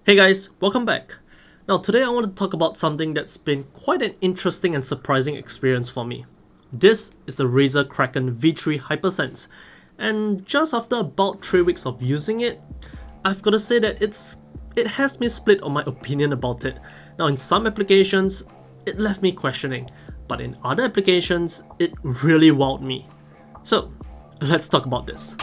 Hey guys, welcome back. Now today I want to talk about something that's been quite an interesting and surprising experience for me. This is the Razer Kraken V3 HyperSense, and just after about 3 weeks of using it, I've got to say that it has me split on my opinion about it. Now in some applications, it left me questioning, but in other applications, it really wowed me. So let's talk about this.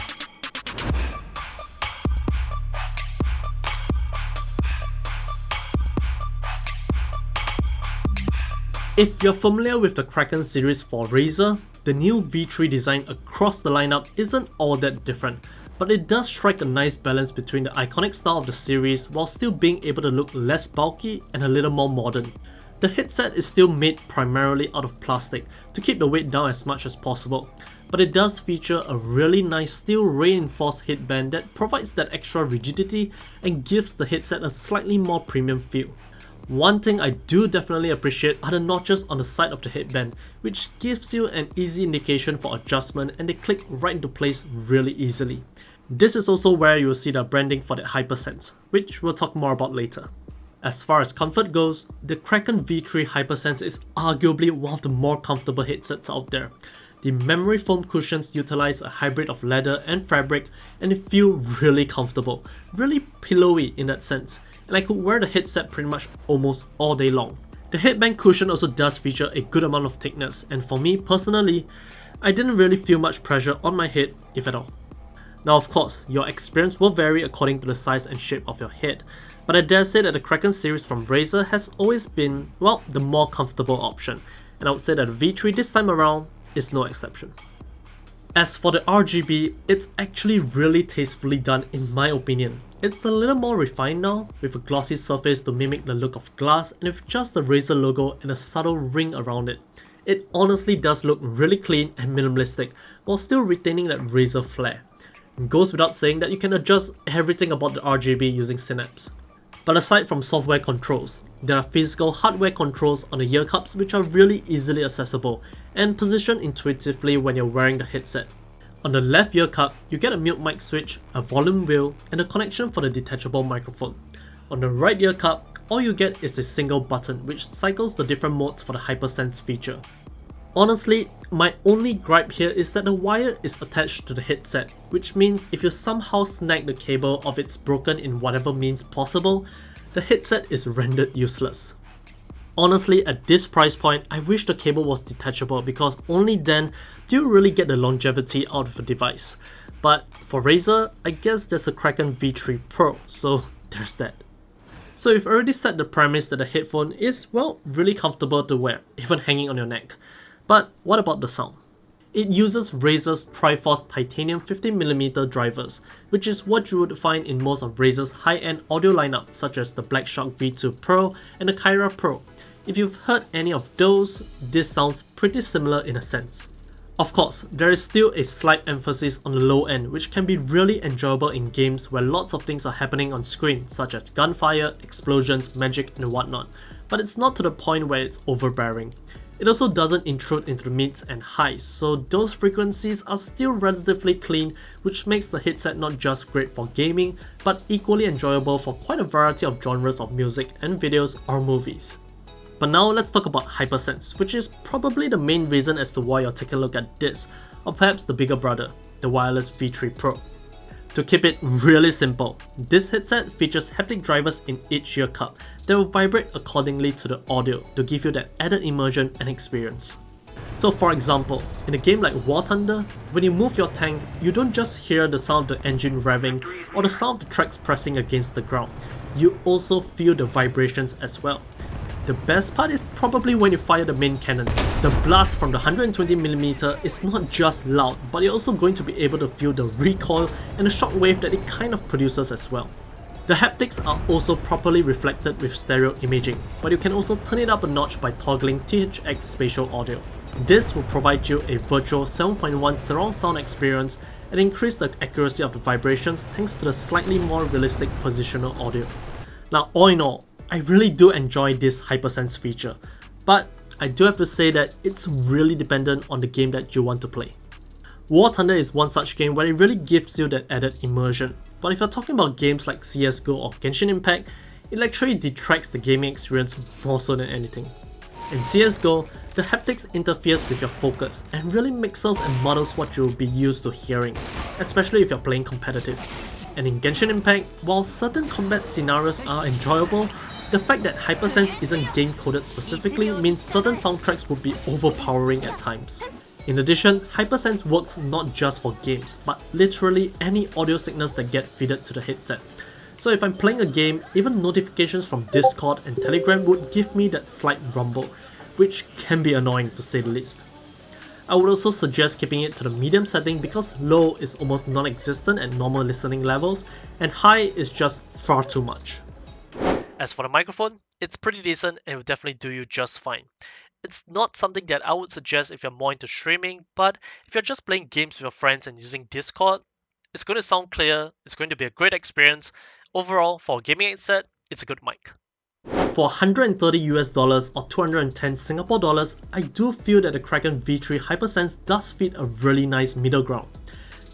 If you're familiar with the Kraken series for Razer, the new V3 design across the lineup isn't all that different, but it does strike a nice balance between the iconic style of the series while still being able to look less bulky and a little more modern. The headset is still made primarily out of plastic to keep the weight down as much as possible, but it does feature a really nice steel reinforced headband that provides that extra rigidity and gives the headset a slightly more premium feel. One thing I do definitely appreciate are the notches on the side of the headband, which gives you an easy indication for adjustment and they click right into place really easily. This is also where you will see the branding for the HyperSense, which we'll talk more about later. As far as comfort goes, the Kraken V3 HyperSense is arguably one of the more comfortable headsets out there. The memory foam cushions utilize a hybrid of leather and fabric and they feel really comfortable, really pillowy in that sense, and I could wear the headset pretty much almost all day long. The headband cushion also does feature a good amount of thickness, and for me personally, I didn't really feel much pressure on my head, if at all. Now of course, your experience will vary according to the size and shape of your head, but I dare say that the Kraken series from Razer has always been, well, the more comfortable option, and I would say that the V3 this time around is no exception. As for the RGB, it's actually really tastefully done in my opinion. It's a little more refined now, with a glossy surface to mimic the look of glass and with just the Razer logo and a subtle ring around it. It honestly does look really clean and minimalistic, while still retaining that Razer flair. It goes without saying that you can adjust everything about the RGB using Synapse. But aside from software controls, there are physical hardware controls on the ear cups which are really easily accessible and positioned intuitively when you're wearing the headset. On the left ear cup, you get a mute mic switch, a volume wheel, and a connection for the detachable microphone. On the right ear cup, all you get is a single button which cycles the different modes for the HyperSense feature. Honestly, my only gripe here is that the wire is attached to the headset, which means if you somehow snag the cable or it's broken in whatever means possible, the headset is rendered useless. Honestly, at this price point, I wish the cable was detachable because only then do you really get the longevity out of a device. But for Razer, I guess there's a Kraken V3 Pro, so there's that. So you've already set the premise that the headphone is, well, really comfortable to wear, even hanging on your neck. But what about the sound? It uses Razer's Triforce titanium 50mm drivers, which is what you would find in most of Razer's high-end audio lineup such as the Black Shark V2 Pro and the Kyra Pro. If you've heard any of those, this sounds pretty similar in a sense. Of course, there is still a slight emphasis on the low end, which can be really enjoyable in games where lots of things are happening on screen such as gunfire, explosions, magic and whatnot, but it's not to the point where it's overbearing. It also doesn't intrude into the mids and highs, so those frequencies are still relatively clean, which makes the headset not just great for gaming, but equally enjoyable for quite a variety of genres of music and videos or movies. But now let's talk about HyperSense, which is probably the main reason as to why you're taking a look at this, or perhaps the bigger brother, the wireless V3 Pro. To keep it really simple, this headset features haptic drivers in each ear cup that will vibrate accordingly to the audio to give you that added immersion and experience. So for example, in a game like War Thunder, when you move your tank, you don't just hear the sound of the engine revving or the sound of the tracks pressing against the ground, you also feel the vibrations as well. The best part is probably when you fire the main cannon. The blast from the 120mm is not just loud, but you're also going to be able to feel the recoil and the shockwave that it kind of produces as well. The haptics are also properly reflected with stereo imaging, but you can also turn it up a notch by toggling THX spatial audio. This will provide you a virtual 7.1 surround sound experience and increase the accuracy of the vibrations thanks to the slightly more realistic positional audio. Now all in all, I really do enjoy this HyperSense feature, but I do have to say that it's really dependent on the game that you want to play. War Thunder is one such game where it really gives you that added immersion, but if you're talking about games like CSGO or Genshin Impact, it actually detracts the gaming experience more so than anything. In CSGO, the haptics interferes with your focus and really mixes and muddles what you'll be used to hearing, especially if you're playing competitive. And in Genshin Impact, while certain combat scenarios are enjoyable, the fact that HyperSense isn't game-coded specifically means certain soundtracks would be overpowering at times. In addition, HyperSense works not just for games, but literally any audio signals that get fed to the headset. So if I'm playing a game, even notifications from Discord and Telegram would give me that slight rumble, which can be annoying to say the least. I would also suggest keeping it to the medium setting because low is almost non-existent at normal listening levels, and high is just far too much. As for the microphone, it's pretty decent and will definitely do you just fine. It's not something that I would suggest if you're more into streaming, but if you're just playing games with your friends and using Discord, it's going to sound clear, it's going to be a great experience. Overall, for a gaming headset, it's a good mic. For $130 US or 210 Singapore dollars, I do feel that the Kraken V3 HyperSense does fit a really nice middle ground.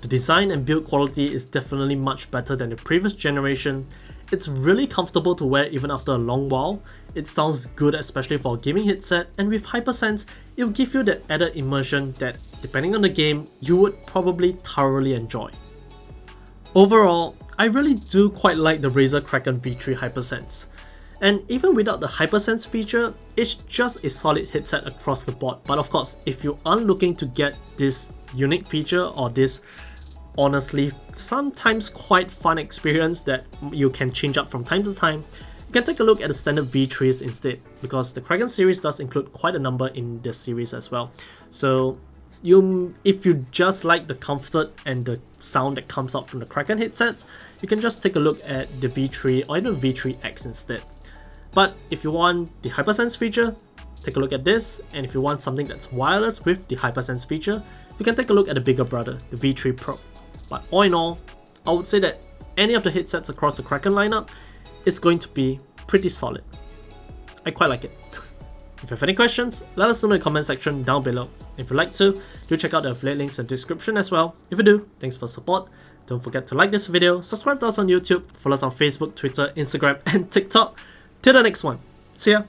The design and build quality is definitely much better than the previous generation. It's really comfortable to wear even after a long while. It sounds good especially for a gaming headset, and with HyperSense, it will give you that added immersion that, depending on the game, you would probably thoroughly enjoy. Overall, I really do quite like the Razer Kraken V3 HyperSense. And even without the HyperSense feature, it's just a solid headset across the board. But of course, if you aren't looking to get this unique feature or this honestly sometimes quite fun experience that you can change up from time to time, you can take a look at the standard V3s instead, because the Kraken series does include quite a number in the series as well. So if you just like the comfort and the sound that comes out from the Kraken headsets, you can just take a look at the V3 or even V3X instead. But if you want the HyperSense feature, take a look at this, and if you want something that's wireless with the HyperSense feature, you can take a look at the bigger brother, the V3 Pro. But all in all, I would say that any of the headsets across the Kraken lineup, it's going to be pretty solid. I quite like it. If you have any questions, let us know in the comment section down below. If you'd like to, do check out the affiliate links in the description as well. If you do, thanks for the support. Don't forget to like this video, subscribe to us on YouTube, follow us on Facebook, Twitter, Instagram, and TikTok. Till the next one. See ya!